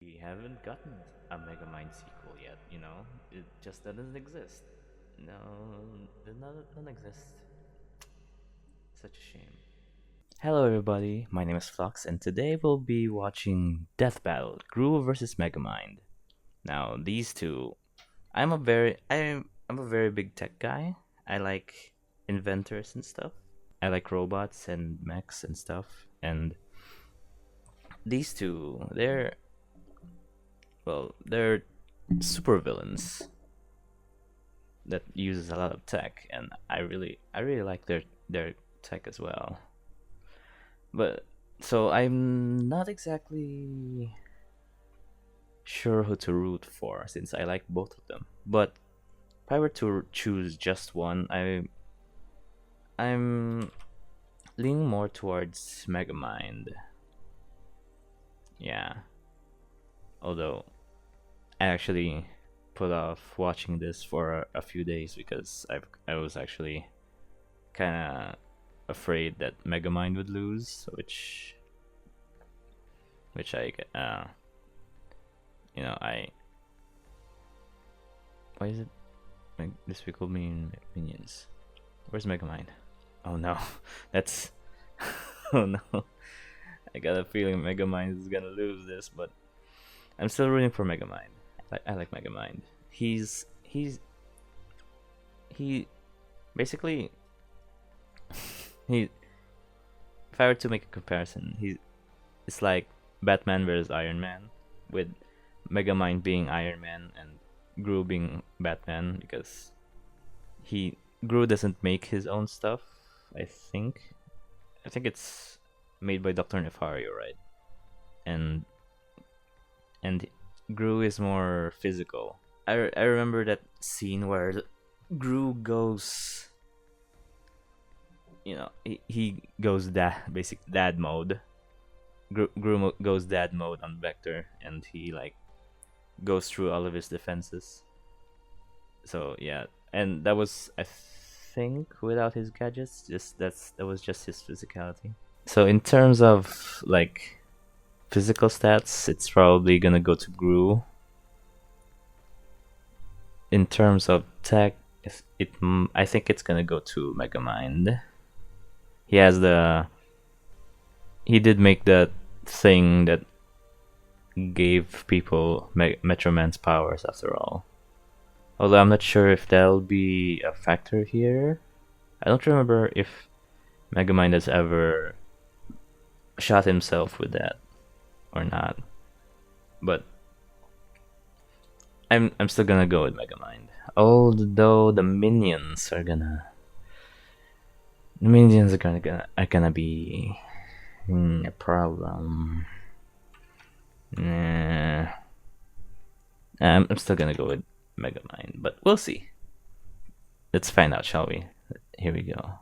We haven't gotten a Megamind sequel yet, It just doesn't exist. No, none exist. Such a shame. Hello everybody, my name is Flux, and today we'll be watching Death Battle, Gru versus Megamind. Now, these two, I'm a very big tech guy. I like inventors and stuff. I like robots and mechs and stuff, and these two, they're super villains that uses a lot of tech, and I really like their tech as well. But so I'm not exactly sure who to root for since I like both of them. But if I were to choose just one, I'm leaning more towards Megamind. Yeah. Although I actually put off watching this for a few days because I was actually kind of afraid that Megamind would lose, which I why is it Despicable Minions? Where's Megamind? Oh no, that's oh no. I got a feeling Megamind is gonna lose this, but I'm still rooting for Megamind. I like Megamind. He basically he. If I were to make a comparison, it's like Batman versus Iron Man, with Megamind being Iron Man and Gru being Batman because Gru doesn't make his own stuff. I think it's made by Dr. Nefario, right? And and Gru is more physical. I remember that scene where Gru goes, he goes basic dad mode. Gru goes dad mode on Vector, and he like goes through all of his defenses. So yeah, and that was, I think, without his gadgets. That was just his physicality. So in terms of like physical stats, it's probably gonna go to Gru. In terms of tech, I think it's gonna go to Megamind. He did make that thing that gave people Metro Man's powers after all. Although I'm not sure if that'll be a factor here. I don't remember if Megamind has ever shot himself with that or not. But I'm still gonna go with Megamind. Although the minions are gonna be a problem. Nah. I'm still gonna go with Megamind, but we'll see. Let's find out, shall we? Here we go.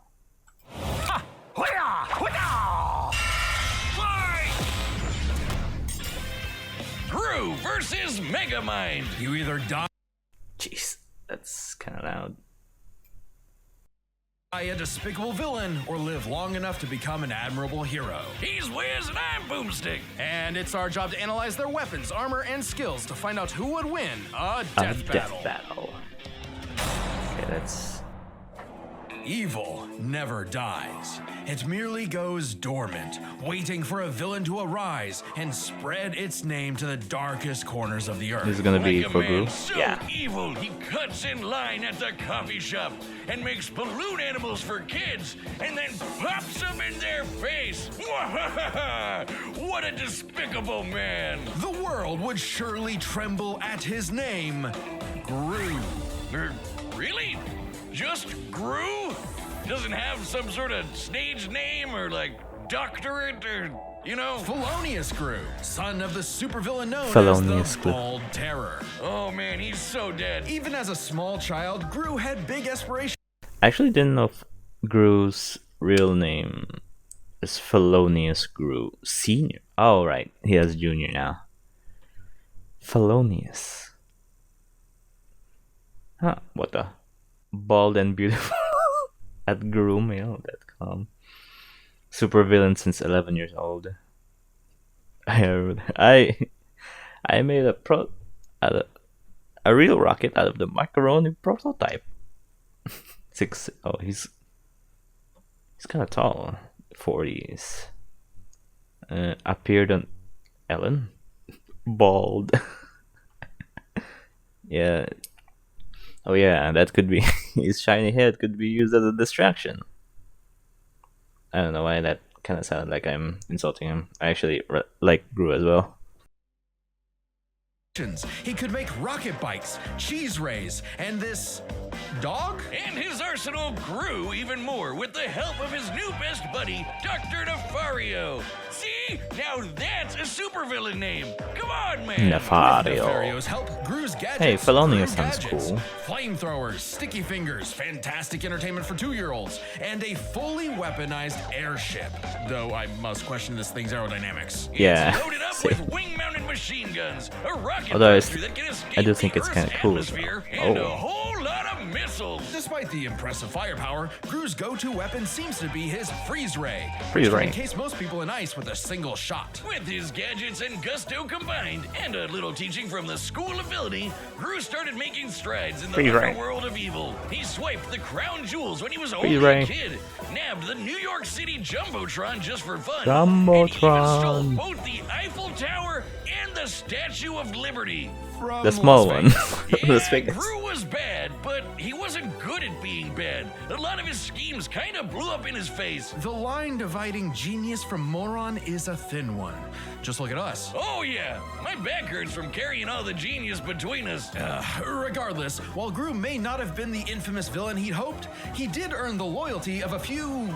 Gru versus Megamind. You either die Jeez, that's kind of loud. a despicable villain or live long enough to become an admirable hero. He's Wiz and I'm Boomstick. And it's our job to analyze their weapons, armor, and skills to find out who would win a death battle. Okay, that's... Evil never dies. It merely goes dormant, waiting for a villain to arise and spread its name to the darkest corners of the earth. This is gonna be for Gru. So Yeah. evil, he cuts in line at the coffee shop and makes balloon animals for kids and then pops them in their face. What a despicable man. The world would surely tremble at his name, Gru. Really? Just Gru? Doesn't have some sort of stage name or like doctorate or, Felonious Gru, son of the supervillain known Felonious as the Gru. Bald Terror. Oh man, he's so dead. Even as a small child, Gru had big aspirations. I actually didn't know if Gru's real name is Felonious Gru Senior. Oh, right. He has Junior now. Felonious. Huh, what the? Bald and beautiful at grumail.com. Super villain since 11 years old. I I made out of, a real rocket out of the macaroni prototype. He's kind of tall. 40s. Appeared on Ellen. Bald. Yeah. Oh yeah, that could be his shiny head could be used as a distraction. I don't know why that kind of sounded like I'm insulting him. I actually like Gru as well. He could make rocket bikes, cheese rays, and this dog? And his arsenal grew even more with the help of his new best buddy, Dr. Nefario. See? Now that's a supervillain name. Come on, man. Nefario. Nefario's help, Gru's gadgets. Hey, Felonious grew sounds gadgets. cool. Flamethrowers, sticky fingers, fantastic entertainment for 2-year-olds, and a fully weaponized airship. Though I must question this thing's aerodynamics. Yeah. It's loaded up with wing-mounted machine guns, a rocket Although booster that can escape I do think the it's Earth's kinda cool. atmosphere, and a Oh. whole lot of missiles. Despite the impressive firepower, Gru's go-to weapon seems to be his freeze ray. Freeze which can ray. encase most people in ice with a single shot. With his gadgets and gusto combined, and a little teaching from the School of Villainy, Gru started making strides in the Freeze ray. underworld of evil. He swiped the crown jewels when he was Freeze only ray. a kid, nabbed the New York City Jumbotron just for fun, Jumbotron. and even stole both the Eiffel Tower and the Statue of Liberty. From The small Las one. Vegas. Yeah, Las Vegas. Gru was bad, but he wasn't good at being bad. A lot of his schemes kind of blew up in his face. The line dividing genius from moron is a thin one. Just look at us. Oh yeah, my back hurts from carrying all the genius between us. Regardless, while Gru may not have been the infamous villain he'd hoped, he did earn the loyalty of a few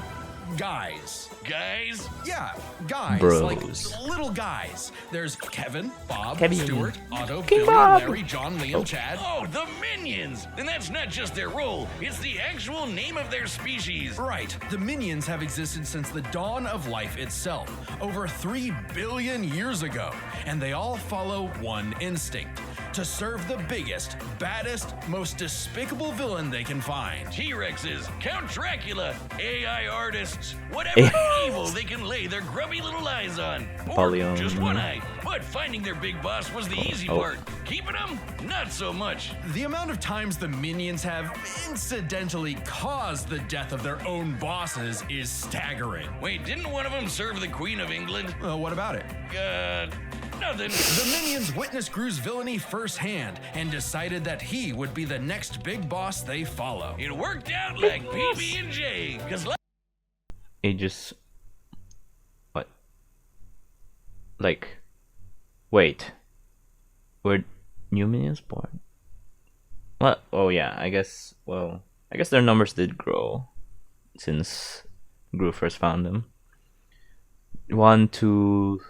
guys. Guys, Yeah, guys. Bros. Like little guys. There's Kevin, Bob, Kevin. Stuart, Otto, King Billy, Bob. Larry, John, Liam, Chad. oh, the Minions! And that's not just their role, it's the actual name of their species. Right, the minions have existed since the dawn of life itself, over 3 billion years ago, and they all follow one instinct: to serve the biggest, baddest, most despicable villain they can find. T-Rexes, Count Dracula, AI artists, whatever evil they can lay their grubby little eyes on. Or Napoleon. just one eye. But finding their big boss was the easy Oh. part. Keeping them, not so much. The amount of times the minions have incidentally caused the death of their own bosses is staggering. Wait, didn't one of them serve the Queen of England? What about it? Nothing. The minions witnessed Gru's villainy firsthand and decided that he would be the next big boss they follow. It worked out like PB&J, because It just what? Like, wait, were new minions born? What? Oh yeah, I guess. Well, I guess their numbers did grow since Gru first found them. 1, 2.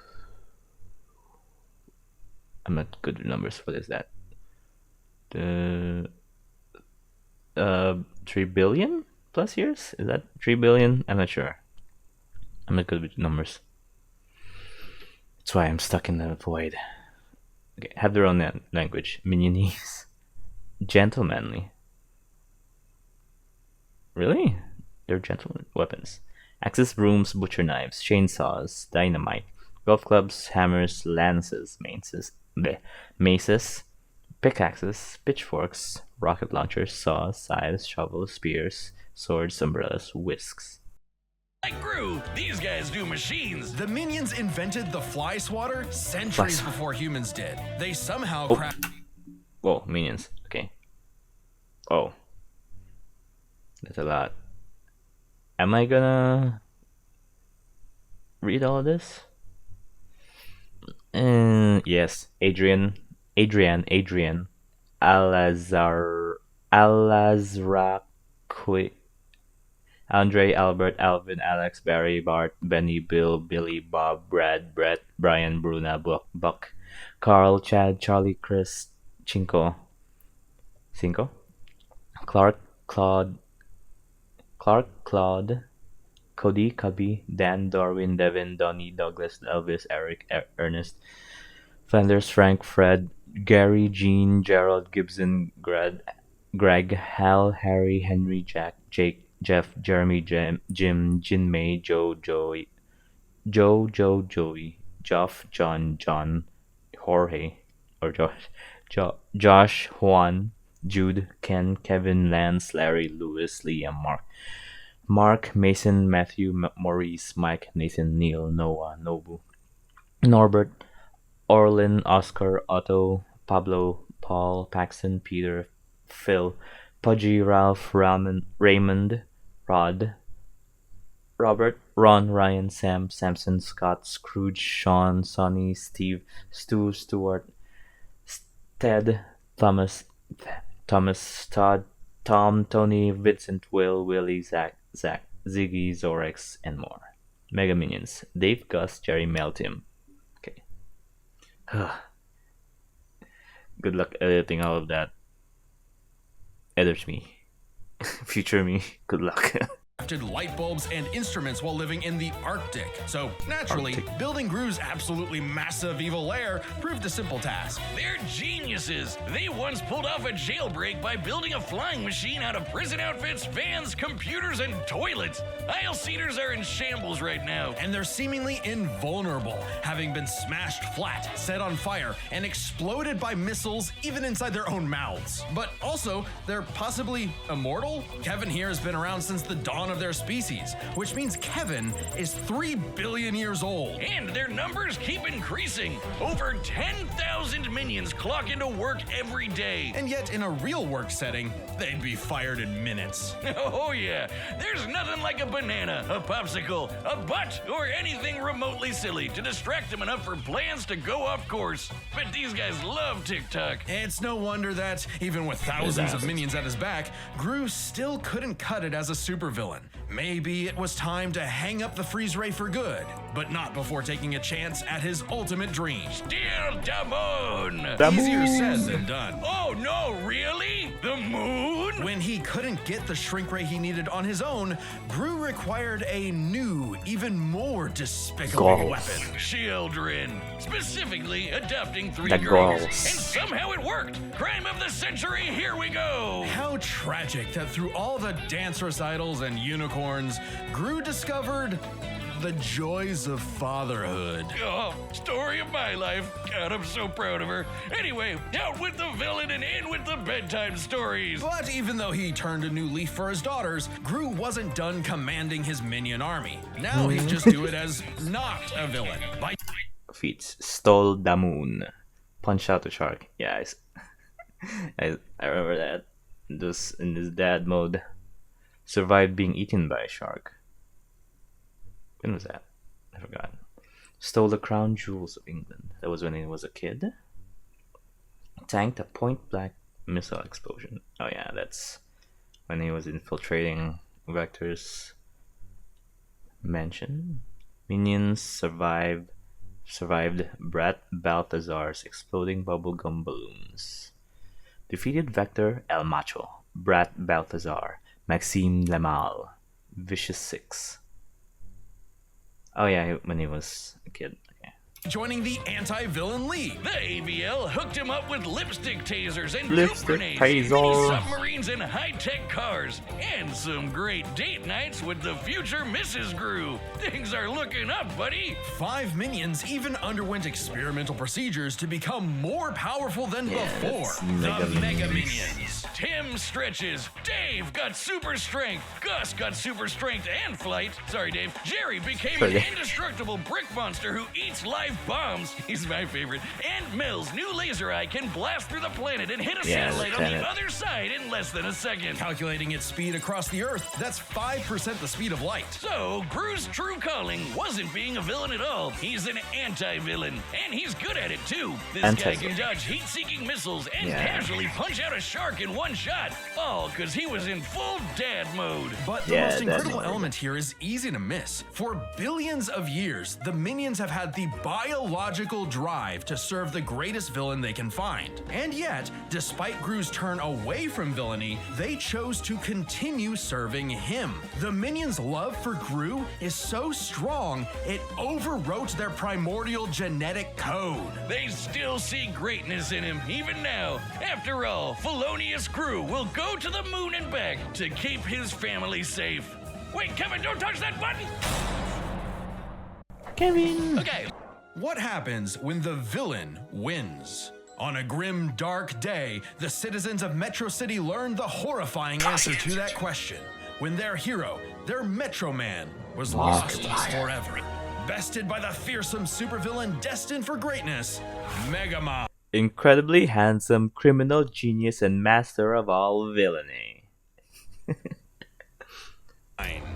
I'm not good with numbers. What is that? The 3 billion plus years? Is that 3 billion? I'm not sure. I'm not good with numbers. That's why I'm stuck in the void. Okay, have their own language. Minionese. Gentlemanly. Really? They're gentlemen. Weapons. Axes, brooms, butcher knives, chainsaws, dynamite, golf clubs, hammers, lances, maces, pickaxes, pitchforks, rocket launchers, saws, scythes, shovels, spears, swords, umbrellas, whisks. like Gru, these guys do machines. The minions invented the fly swatter centuries Fly- before humans did. They somehow Oh. crafted. Whoa, minions. Okay. Oh. That's a lot. Am I gonna read all of this? Yes. Adrian. Alazraqui. Andre, Albert, Alvin, Alex, Barry, Bart, Benny, Bill, Billy, Bob, Brad, Brett, Brian, Bruna, Buck, Carl, Chad, Charlie, Chris, Cinco, Clark, Claude, Cody, Cubby, Dan, Darwin, Devin, Donnie, Douglas, Elvis, Eric, Ernest, Flanders, Frank, Fred, Gary, Gene, Gerald, Gibson, Greg, Hal, Harry, Henry, Jack, Jake, Jeff, Jeremy, Jim, Jin May, Joe, Joey, Joe, Joey, Geoff, John, Jorge, or Josh, Juan, Jude, Ken, Kevin, Lance, Larry, Lewis, Liam, Mark, Mason, Matthew, Maurice, Mike, Nathan, Neil, Noah, Nobu, Norbert, Orlin, Oscar, Otto, Pablo, Paul, Paxton, Peter, Phil, Pudgy, Ralph, Raymond, Rod, Robert, Ron, Ryan, Sam, Samson, Scott, Scrooge, Sean, Sonny, Steve, Stu, Stuart, Ted, Thomas, Todd, Tom, Tony, Vincent, Will, Willie, Zach, Ziggy, Zorex, and more. Mega Minions: Dave, Gus, Jerry, Mel, Tim. Okay. Good luck editing all of that. Editors me. Future me. Good luck. Light bulbs and instruments while living in the Arctic. So naturally, building Gru's absolutely massive evil lair proved a simple task. They're geniuses. They once pulled off a jailbreak by building a flying machine out of prison outfits, vans, computers, and toilets. Aisle seaters are in shambles right now. And they're seemingly invulnerable, having been smashed flat, set on fire, and exploded by missiles even inside their own mouths. But also, they're possibly immortal? Kevin here has been around since the dawn of their species, which means Kevin is 3 billion years old. And their numbers keep increasing. Over 10,000 minions clock into work every day. And yet, in a real work setting, they'd be fired in minutes. Oh yeah, there's nothing like a banana, a popsicle, a butt, or anything remotely silly to distract them enough for plans to go off course. But these guys love TikTok. It's no wonder that, even with thousands of minions at his back, Gru still couldn't cut it as a supervillain. Maybe it was time to hang up the freeze ray for good, but not before taking a chance at his ultimate dream. Still the moon! Easier said than done. Oh no, really? The moon? When he couldn't get the shrink ray he needed on his own, Gru required a new, even more despicable weapon. Children. Specifically, adopting 3 The girls. girls. And somehow it worked. Crime of the century, here we go. How tragic that through all the dance recitals and unicorns, Gru discovered the joys of fatherhood. Oh, story of my life. God, I'm so proud of her. Anyway, out with the villain and in with the bedtime stories. But even though he turned a new leaf for his daughters, Gru wasn't done commanding his minion army. Now he'd just do it as not a villain. By Feats: stole the moon, punch out the shark. Yeah, I remember that. In this dad mode, survived being eaten by a shark. When was that? I forgot. Stole the crown jewels of England. That was when he was a kid. Tanked a point-blank missile explosion. Oh yeah, that's when he was infiltrating Vector's mansion. Minions survived Brat Balthazar's exploding bubblegum balloons. Defeated Vector, El Macho, Brat Balthazar, Maxime Lamal, Vicious 6. Oh yeah, when he was a kid. Okay. joining the Anti-Villain League. The AVL hooked him up with lipstick tasers and Lipstick grenades, taser. mini submarines and high-tech cars, and some great date nights with the future Mrs. Gru. Things are looking up, buddy. 5 minions even underwent experimental procedures to become more powerful than before. The Mega Minions. Tim stretches. Dave got super strength. Gus got super strength and flight. Sorry, Dave. Jerry became an indestructible brick monster who eats live bombs. He's my favorite. And Mills' new laser eye can blast through the planet and hit a satellite on the other side in less than a second. Calculating its speed across the Earth, that's 5% the speed of light. So, Gru's true calling wasn't being a villain at all. He's an anti-villain. And he's good at it, too. This guy can dodge heat-seeking missiles and casually punch out a shark in one shot. All because he was in full dad mode. But the most incredible element here is easy to miss. For billions of years, the minions have had the biological drive to serve the greatest villain they can find. And yet, despite Gru's turn away from villainy, they chose to continue serving him. The minions' love for Gru is so strong, it overwrote their primordial genetic code. They still see greatness in him, even now. After all, felonious Gru will go to the moon and back to keep his family safe. Wait, Kevin, don't touch that button! Kevin! Okay. What happens when the villain wins? On a grim, dark day, the citizens of Metro City learned the horrifying answer to that question when their hero, their Metro Man, was lost forever. Bested by the fearsome supervillain destined for greatness, Megamind. Incredibly handsome, criminal genius, and master of all villainy.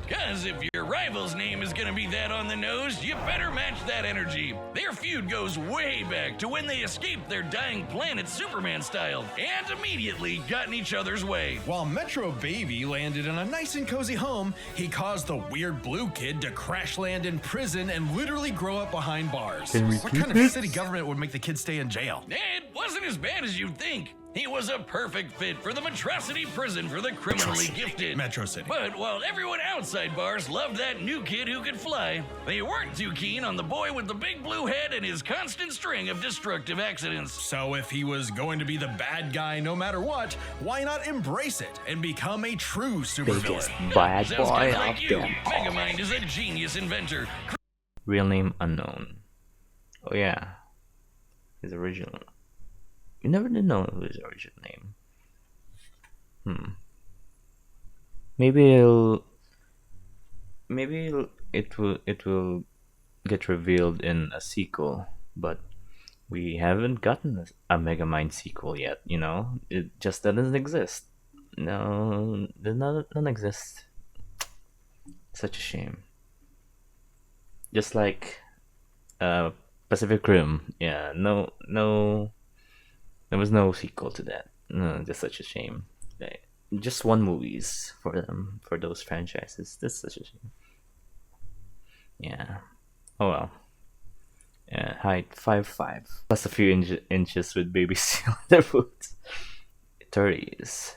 Cause if your rival's name is gonna be that on the nose, you better match that energy. Their feud goes way back to when they escaped their dying planet Superman style and immediately got in each other's way. While Metro Baby landed in a nice and cozy home, he caused the weird blue kid to crash land in prison and literally grow up behind bars. What kind of city government would make the kid stay in jail? It wasn't as bad as you'd think. He was a perfect fit for the Metrocity prison for the criminally gifted. Metro City. But while everyone outside bars loved that new kid who could fly, they weren't too keen on the boy with the big blue head and his constant string of destructive accidents. So if he was going to be the bad guy no matter what, why not embrace it and become a true supervillain? Bad Sounds boy kinda of like you. them. Megamind is a genius inventor. Real name unknown. Oh yeah, his original. We never did know his original name. Maybe it will get revealed in a sequel, but we haven't gotten a Megamind sequel yet. You know, it just doesn't exist. No, none exist. Such a shame. Just like Pacific Rim. Yeah, no. There was no sequel to that. No, just such a shame. Just one movies for them, for those franchises. That's such a shame. Yeah. Oh well. Yeah, height 5'5", plus a few inches with baby seal on their boots. 30s.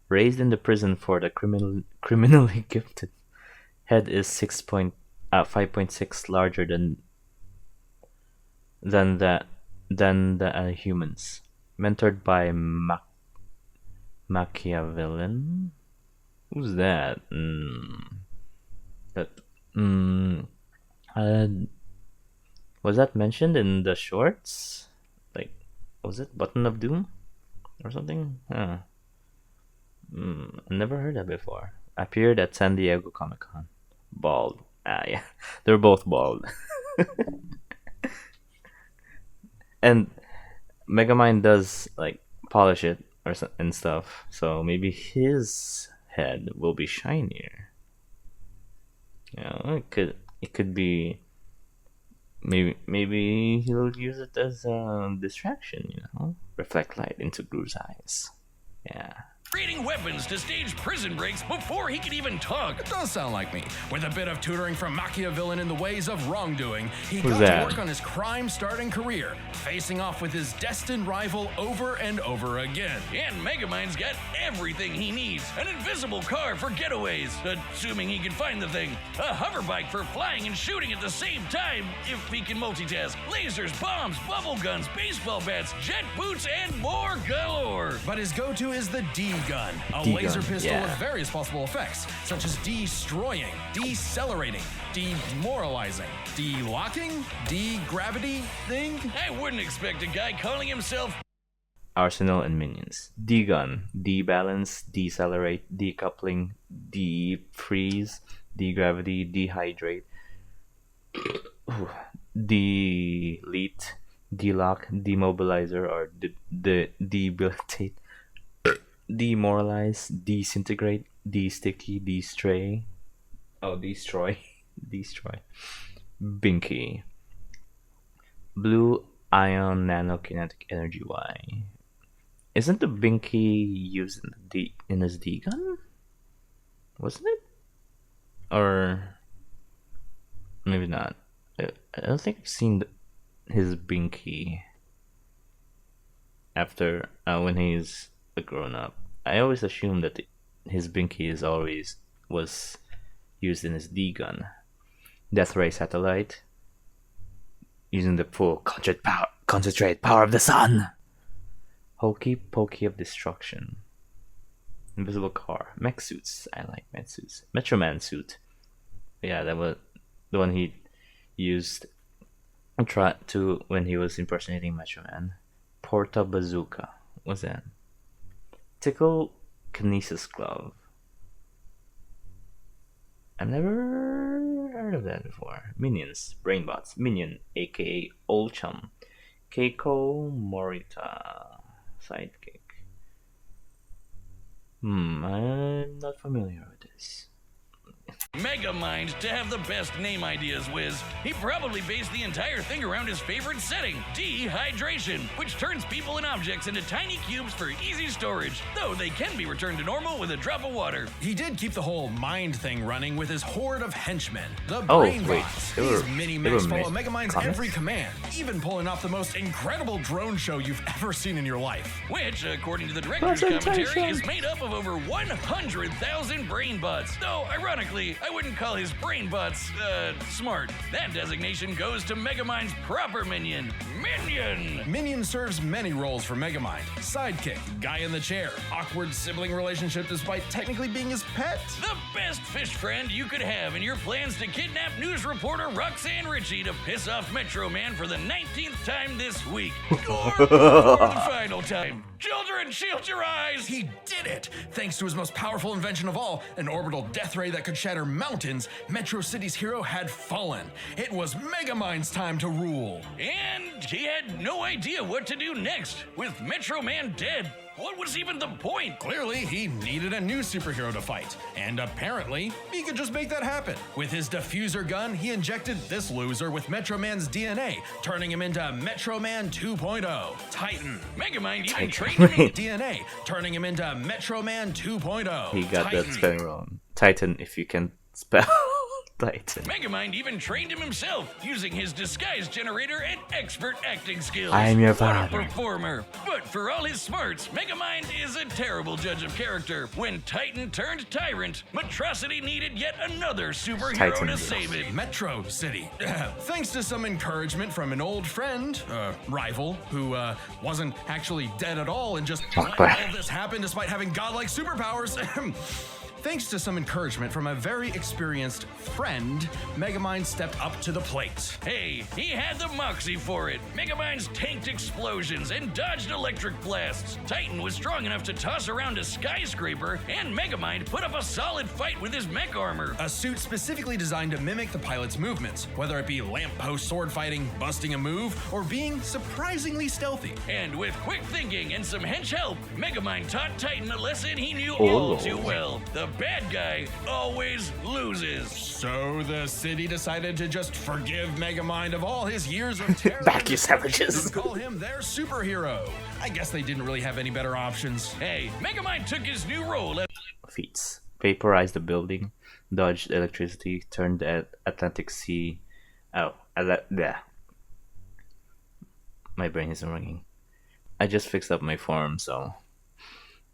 Raised in the prison for the criminally gifted. Head is 5.6 larger than the humans. Mentored by Machiavellian. Who's that? Was that mentioned in the shorts? Like, was it Button of Doom or something? I never heard that before. Appeared at San Diego Comic-Con. Bald. Yeah, they're both bald. And Megamind does like polish it and stuff, so maybe his head will be shinier. Yeah, it could be. Maybe he'll use it as a distraction. You know, reflect light into Gru's eyes. Yeah. Creating weapons to stage prison breaks before he could even talk. It does sound like me. With a bit of tutoring from Machiavellian in the ways of wrongdoing, he got that? to work on his crime-starting career, facing off with his destined rival over and over again. And Megamind's got everything he needs. An invisible car for getaways, assuming he can find the thing. A hover bike for flying and shooting at the same time, if he can multitask. Lasers, bombs, bubble guns, baseball bats, jet boots, and more galore. But his go-to is the D-gun, a laser pistol with various possible effects, such as destroying, decelerating, demoralizing, de-locking, de-gravity thing. I wouldn't expect a guy calling himself Arsenal and minions. D-gun, de-balance, decelerate, decoupling, de-freeze, de-gravity, dehydrate, delete, delock, demobilizer, or debilitate, demoralize, disintegrate, de-sticky, de-stray. Oh, destroy. Destroy. Binky. Blue ion nanokinetic energy Y. Isn't the Binky used in his D gun? Wasn't it? Or maybe not. I don't think I've seen his Binky after when he's a grown up. I always assumed that his Binky was used in his D gun. Death Ray Satellite. Using the full concentrate power of the sun. Hokey Pokey of Destruction. Invisible Car. Mech suits. I like mech suits. Metro Man suit. Yeah, that was the one he used when he was impersonating Metro Man. Porta Bazooka. What's that? Tickle Kinesis Glove. I've never heard of that before. Minions. Brainbots. Minion, aka Old Chum. Keiko Morita. Sidekick. I'm not familiar with this. Megamind to have the best name ideas, Wiz. He probably based the entire thing around his favorite setting, dehydration, which turns people and objects into tiny cubes for easy storage, though they can be returned to normal with a drop of water. He did keep the whole mind thing running with his horde of henchmen, the Wait, Brainbots. they These were mini-mechs follow Megamind's comics? every command, even pulling off the most incredible drone show you've ever seen in your life. Which, according to the director's commentary, is made up of over 100,000 Brainbots. Though, ironically, I wouldn't call his Brainbots, smart. That designation goes to Megamind's proper minion, Minion! Minion serves many roles for Megamind. Sidekick, guy in the chair, awkward sibling relationship despite technically being his pet. The best fish friend you could have in your plans to kidnap news reporter Roxanne Ritchie to piss off Metro Man for the 19th time this week. Or for the final time. Children, shield your eyes! He did it! Thanks to his most powerful invention of all, an orbital death ray that could shatter mountains, Metro City's hero had fallen. It was Megamind's time to rule. And he had no idea what to do next. With Metro Man dead, what was even the point? Clearly, he needed a new superhero to fight, and apparently, he could just make that happen. With his diffuser gun, he injected this loser with Metro Man's DNA, turning him into Metro Man 2.0. Titan. Megamind even Titan. trained him. DNA, turning him into Metro Man 2.0. He got Titan. that spelling wrong. Titan, if you can spell Titan. Megamind even trained him himself, using his disguise generator and expert acting skills. I am your What a father. performer. But for all his smarts, Megamind is a terrible judge of character. When Titan turned tyrant, Metrocity needed yet another superhero Titan. to save it. Metro City. Thanks to some encouragement from an old friend, rival, who wasn't actually dead at all and just let all this happen despite having godlike superpowers. Thanks to some encouragement from a very experienced friend, Megamind stepped up to the plate. Hey, he had the moxie for it. Megamind's tanked explosions and dodged electric blasts. Titan was strong enough to toss around a skyscraper, and Megamind put up a solid fight with his mech armor. A suit specifically designed to mimic the pilot's movements, whether it be lamppost sword fighting, busting a move, or being surprisingly stealthy. And with quick thinking and some hench help, Megamind taught Titan a lesson he knew Oh, all Lord. too well. The bad guy always loses. So the city decided to just forgive Megamind of all his years of terror. Back, you savages. And call him their superhero. I guess they didn't really have any better options. Hey, Megamind took his new role as Feats. Vaporized the building, dodged electricity, turned the Atlantic Sea. Yeah. My brain isn't ringing. I just fixed up my form, so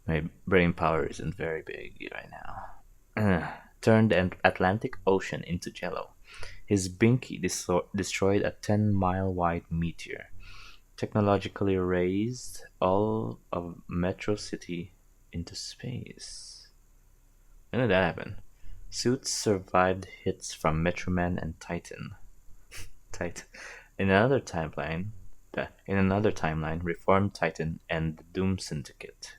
my brain power isn't very big right now. Turned the Atlantic Ocean into jello. His binky destroyed a 10-mile wide meteor. Technologically raised all of Metro City into space. When did that happen? Suits survived hits from Metro Man and Titan. In another timeline, reformed Titan and the Doom Syndicate.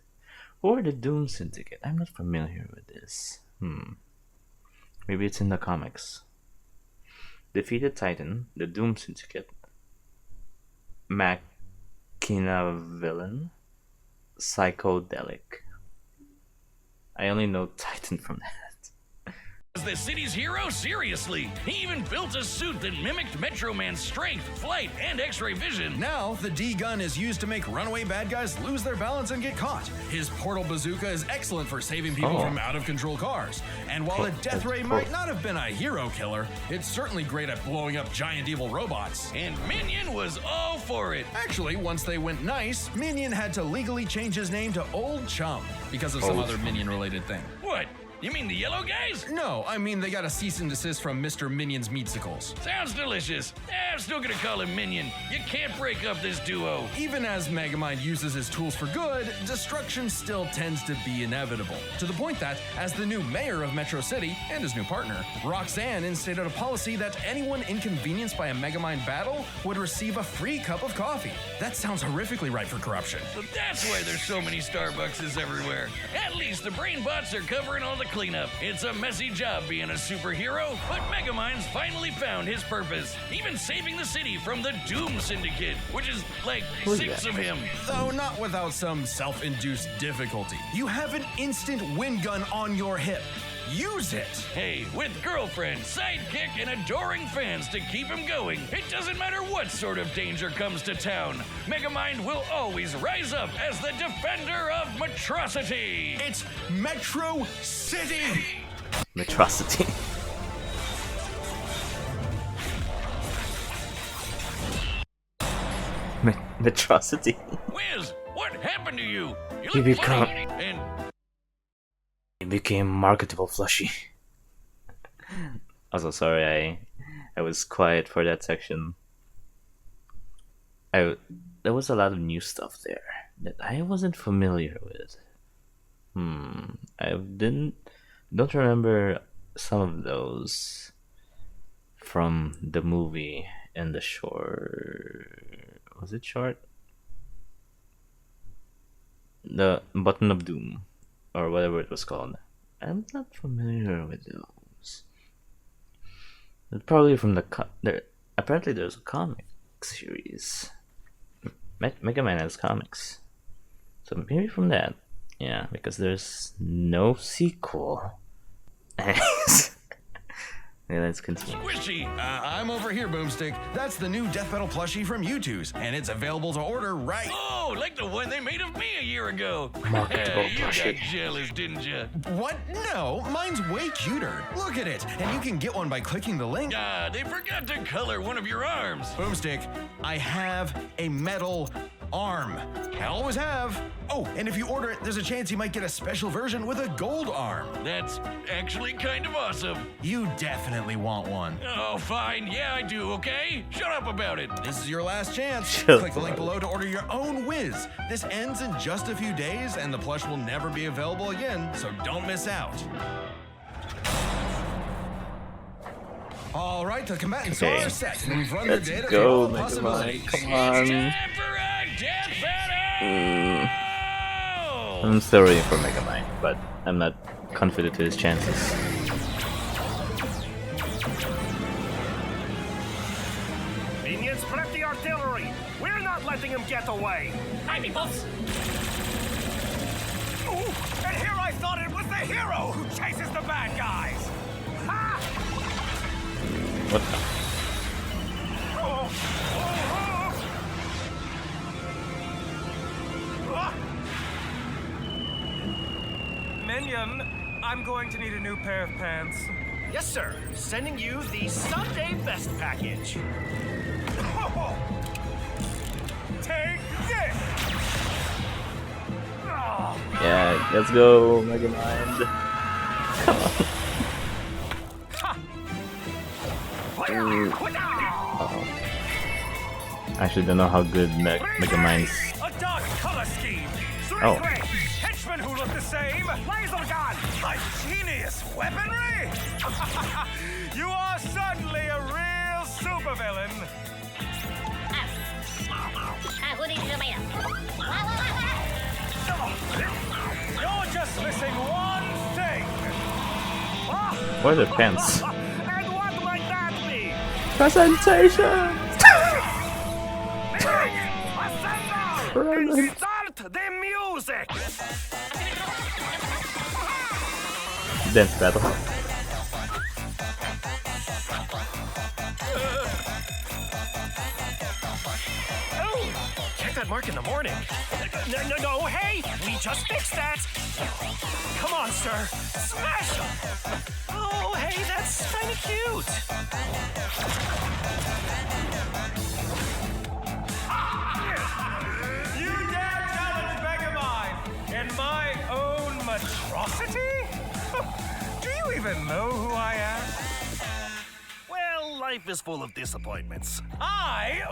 Who are the Doom Syndicate? I'm not familiar with this. Maybe it's in the comics. Defeated Titan, the Doom Syndicate, Machina Villain, Psychodelic. I only know Titan from that. the city's hero? Seriously. He even built a suit that mimicked Metro Man's strength, flight, and X-ray vision. Now, the D-gun is used to make runaway bad guys lose their balance and get caught. His portal bazooka is excellent for saving people from out-of-control cars. And while the death ray might not have been a hero killer, it's certainly great at blowing up giant evil robots. And Minion was all for it. Actually, once they went nice, Minion had to legally change his name to Old Chum because of some other Minion-related thing. What? You mean the yellow guys? No, I mean they got a cease and desist from Mr. Minion's Meatsicles. Sounds delicious. I'm still gonna call him Minion. You can't break up this duo. Even as Megamind uses his tools for good, destruction still tends to be inevitable. To the point that, as the new mayor of Metro City and his new partner, Roxanne instituted a policy that anyone inconvenienced by a Megamind battle would receive a free cup of coffee. That sounds horrifically ripe for corruption. So that's why there's so many Starbuckses everywhere. At least the brain bots are covering all the cleanup. It's a messy job being a superhero, but Megamind's finally found his purpose, even saving the city from the Doom Syndicate, which is like Who's 6 that? of him. Though not without some self-induced difficulty. You have an instant wind gun on your hip. Use it! Hey, with girlfriend, sidekick, and adoring fans to keep him going, it doesn't matter what sort of danger comes to town. Megamind will always rise up as the defender of Metrocity. It's Metro City! Metrocity. Metrocity. Wiz, what happened to you? You You look become- funny, and It became marketable Flushy. Also, sorry, I was quiet for that section. There was a lot of new stuff there that I wasn't familiar with. I don't remember some of those from the movie and the short. Was it short? The Button of Doom, or whatever it was called. I'm not familiar with those. It's probably from the apparently there's a comic series. Megamind has comics, so maybe from that. Yeah, because there's no sequel. Yeah, let's continue. squishy. I'm over here, Boomstick. That's the new Death Metal plushie from uooz, and it's available to order right. Oh, like the one they made of me a year ago. Marketable You got plushie. jealous, didn't you? What? No, mine's way cuter. Look at it, and you can get one by clicking the link. Ah, they forgot to color one of your arms. Boomstick, I have a metal arm. I always have. Oh, and if you order it, there's a chance you might get a special version with a gold arm. That's actually kind of awesome. You definitely want one. Oh, fine. Yeah, I do, okay? Shut up about it. This is your last chance. Shut Click the link up. below to order your own Wiz. This ends in just a few days, and the plush will never be available again, so don't miss out. All right, the combatants Okay. are set, and we've run Let's the data go, through all possibilities. Megamind. Come It's on. time for a death battle! I'm still rooting for Megamind, but I'm not confident to his chances. Minions, prep the artillery! We're not letting him get away! Hi, peoples. Ooh, and here I thought it was the hero who chases the bad guys! Ha! What the? Oh, Ah! Minion, I'm going to need a new pair of pants. Yes, sir. Sending you the Sunday Best package. Take this! Oh, Yeah, let's go, Megamind. Come on. Uh-oh. I actually don't know how good Megamind's. A dark color scheme. Oh. Henchmen who look the same. Laser gun. A genius weaponry. You are suddenly a real supervillain. Who needs to meet him? You're just missing one thing. Where are the pants? And what might that be? Presentation! Assemble! And start the music! Dance battle. Oh, check that mark in the morning. No, hey, we just fixed that. Come on, sir, smash him. Oh, hey, that's kind of cute. You dare challenge Megamind in my own monstrosity? even know who I am? Well, life is full of disappointments. Hey!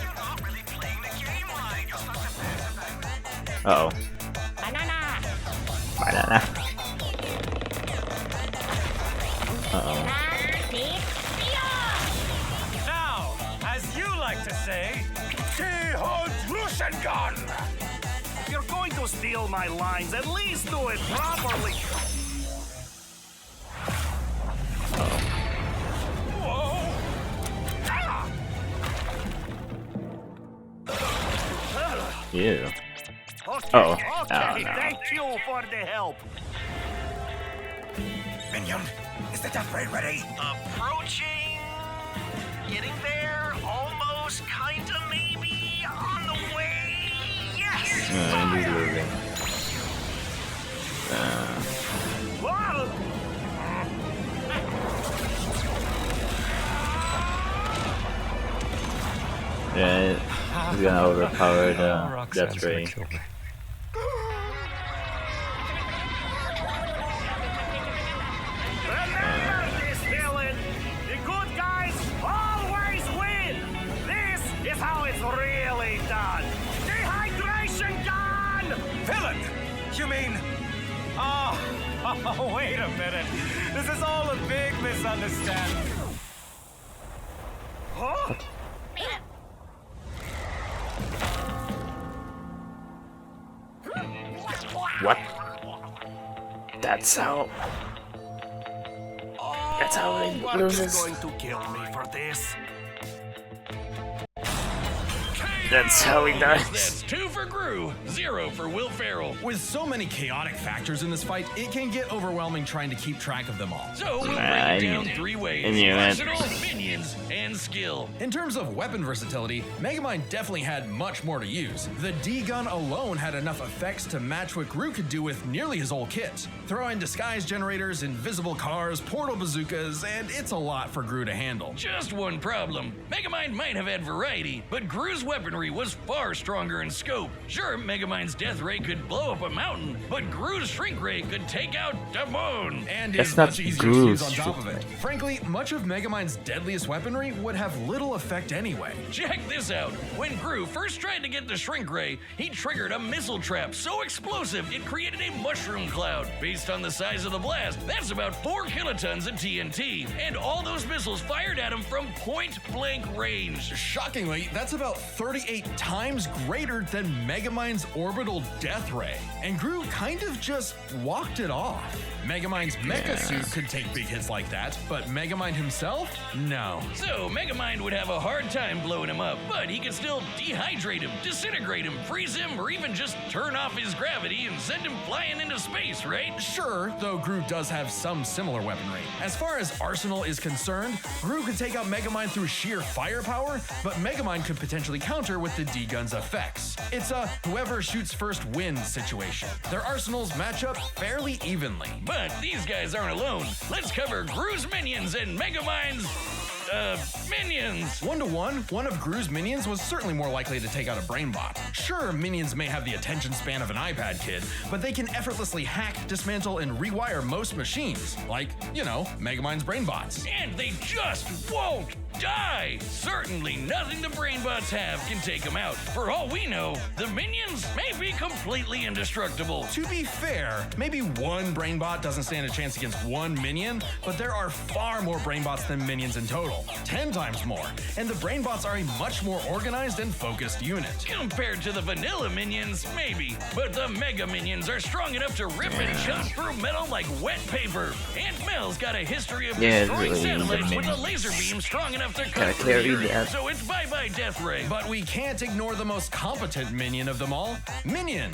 You're not really playing the game right. You're supposed to Uh oh. Banana. Banana. Uh oh. Now, as you like to say, If you're going to steal my lines, at least do it properly. Whoa! Ah! Ew. Okay, Uh-oh. okay, Oh, no. thank you for the help. Minion, is the death ray ready? Approaching. Getting there. Almost. Kinda. Maybe. On the way. Yes. He's losing. Whoa! Yeah, he's gonna overpower the death ray. Remember this, villain. The good guys always win. This is how it's really done. Dehydration gun. villain! You mean... Oh, wait a minute. This is all a big misunderstanding. Huh? What? That's how. That's how it Mark is loses. going to kill me for this. That's how he dies. That's 2 for Gru, 0 for Will Ferrell. With so many chaotic factors in this fight, it can get overwhelming trying to keep track of them all. So we'll break I it down knew- 3 ways: I knew it. arsenal, minions, and skill. In terms of weapon versatility, Megamind definitely had much more to use. The D-gun alone had enough effects to match what Gru could do with nearly his whole kit. Throw in disguise generators, invisible cars, portal bazookas, and it's a lot for Gru to handle. Just one problem. Megamind might have had variety, but Gru's weaponry was far stronger in scope. Sure, Megamind's death ray could blow up a mountain, but Gru's shrink ray could take out the moon. And That's is not much easier to Gru's use on top of it. Frankly, much of Megamind's deadliest weaponry would have little effect anyway. Check this out. When Gru first tried to get the shrink ray, he triggered a missile trap so explosive it created a mushroom cloud. Based on the size of the blast, that's about 4 kilotons of TNT. And all those missiles fired at him from point-blank range. Shockingly, that's about 38 times greater than Megamind's orbital death ray. And Gru kind of just walked it off. Megamind's mecha suit could take big hits like that, but Megamind himself? No. So Megamind would have a hard time blowing him up, but he could still dehydrate him, disintegrate him, freeze him, or even just turn off his gravity and send him flying into space, right? Sure, though Gru does have some similar weaponry. As far as arsenal is concerned, Gru could take out Megamind through sheer firepower, but Megamind could potentially counter with the D-gun's effects. It's a whoever shoots first wins situation. Their arsenals match up fairly evenly. But these guys aren't alone. Let's cover Gru's minions and Megamind's minions. 1-to-1, one of Gru's minions was certainly more likely to take out a brainbot. Sure, minions may have the attention span of an iPad kid, but they can effortlessly hack, dismantle, and rewire most machines, like, you know, Megamind's brainbots. And they just won't die! Certainly nothing the brainbots have can take them out. For all we know, the minions may be completely indestructible. To be fair, maybe one brainbot doesn't stand a chance against one minion, but there are far more brainbots than minions in total. 10 times more. And the brainbots are a much more organized and focused unit. Compared to the vanilla minions, maybe. But the mega minions are strong enough to rip and chop through metal like wet paper. Aunt Mel's got a history of destroying really, satellites the with a minions. laser beam strong enough to Gotta cut clear through you that. So it's bye-bye Death Ray. But we can't ignore the most competent minion of them all. Minion.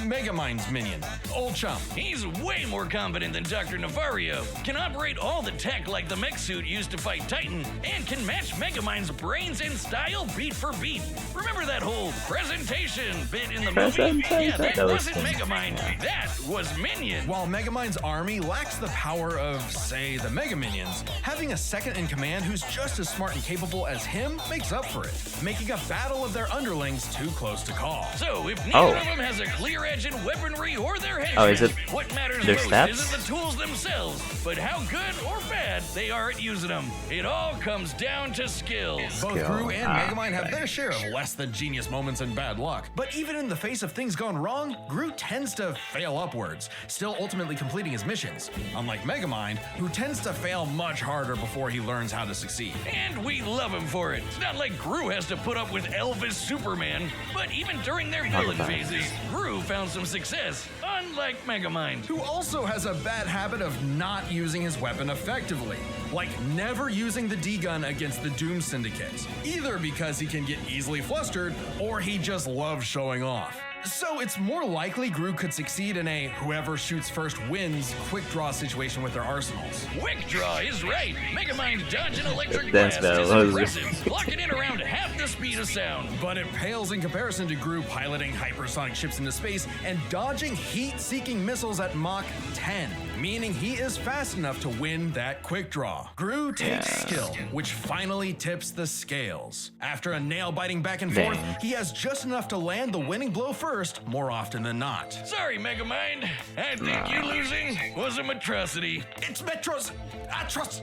Megamind's minion. Old Chum. He's way more competent than Dr. Navario. Can operate all the tech like the mech suit used to fight Titan, and can match Megamind's brains and style beat for beat. Remember that whole presentation bit in the movie? Yeah, that That was wasn't fun. Megamind. That was Minion. While Megamind's army lacks the power of, say, the Mega Minions, having a second in command who's just just as smart and capable as him makes up for it, making a battle of their underlings too close to call. So, if neither of them has a clear edge in weaponry or their henchmen, is it what matters their most stats? isn't the tools themselves, but how good or bad they are at using them. It all comes down to skills. Both Skill. Gru and Megamind have their share of less than genius moments and bad luck. But even in the face of things gone wrong, Gru tends to fail upwards, still ultimately completing his missions. Unlike Megamind, who tends to fail much harder before he learns how to succeed. And we love him for it. It's not like Gru has to put up with Elvis Superman, but even during their villain phases, Gru found some success, unlike Megamind. Who also has a bad habit of not using his weapon effectively, like never using the D-gun against the Doom Syndicate, either because he can get easily flustered or he just loves showing off. So it's more likely Gru could succeed in a whoever shoots first wins quick draw situation with their arsenals. Quick draw is right. Megamind dodging electric Dance blast is battle. impressive, clocking in around half the speed of sound. But it pales in comparison to Gru piloting hypersonic ships into space and dodging heat-seeking missiles at Mach 10, meaning he is fast enough to win that quick draw. Gru takes skill, which finally tips the scales. After a nail-biting back and forth, he has just enough to land the winning blow first, more often than not. Sorry, Megamind. I think you losing was a monstrosity. It's Metro's Atros.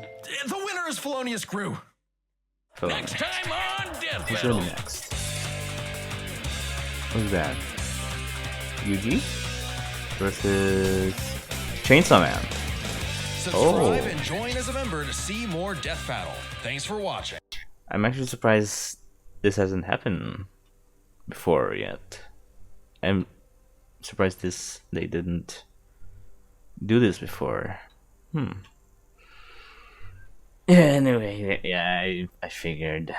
The winner is Felonious Gru. Next time on Death Who's Battle. really next? Who's that? Yuji versus Chainsaw Man. Subscribe and join as a member to see more Death Battle. Thanks for watching. I'm actually surprised this hasn't happened before yet. I'm surprised they didn't do this before. Yeah, anyway, yeah, I figured.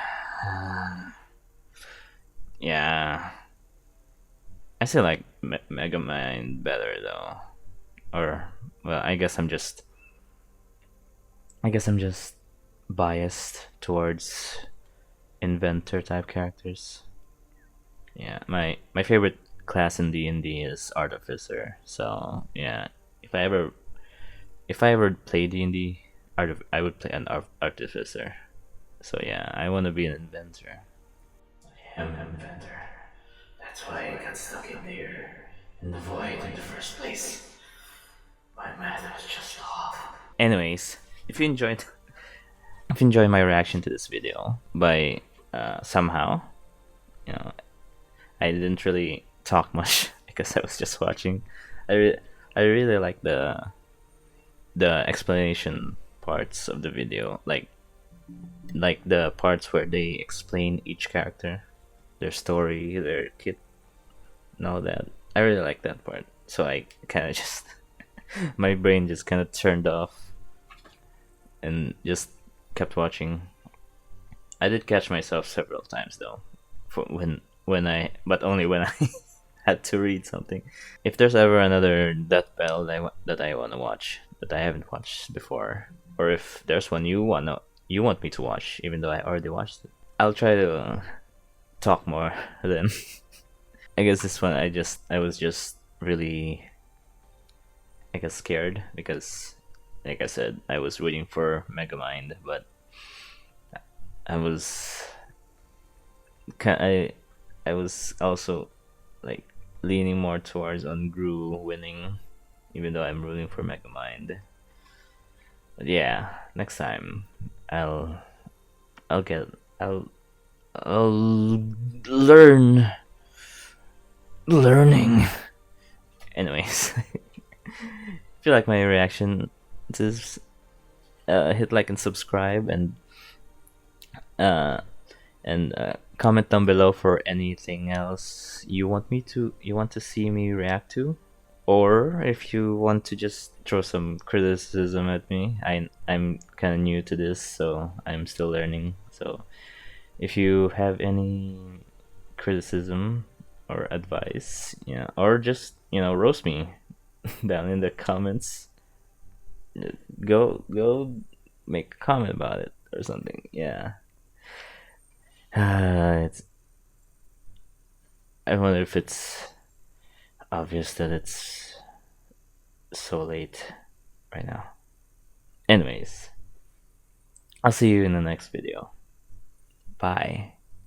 Yeah. I still like Megamind better though. Or, well, I guess I'm just biased towards inventor type characters. Yeah, my favorite class in D&D is Artificer. So yeah, if I ever play D&D, I would play an Artificer. So yeah, I want to be an inventor. I am an inventor. That's why I got stuck in there in the void in the first place. My math was just off. Anyways, if you enjoyed my reaction to this video by somehow, I didn't really talk much because I was just watching. I really like the explanation parts of the video, like the parts where they explain each character, their story, their kit, and all that. I really like that part. So I kind of just my brain just kind of turned off and just kept watching. I did catch myself several times though, but only when I had to read something. If there's ever another Death Battle that I want to watch that I haven't watched before, or if there's one you want me to watch, even though I already watched it, I'll try to talk more then. I guess this one I was just really, I guess, scared because, like I said, I was waiting for Megamind, but I was also like leaning more towards on Gru winning, even though I'm rooting for Megamind. But yeah, next time I'll learning. Anyways, if you like my reaction, just hit like and subscribe, and comment down below for anything else you want to see me react to, or if you want to just throw some criticism at me. I'm kind of new to this, so I'm still learning. So if you have any criticism or advice, or just roast me down in the comments, go make a comment about it or something. Yeah. I wonder if it's obvious that it's so late right now. Anyways, I'll see you in the next video. Bye.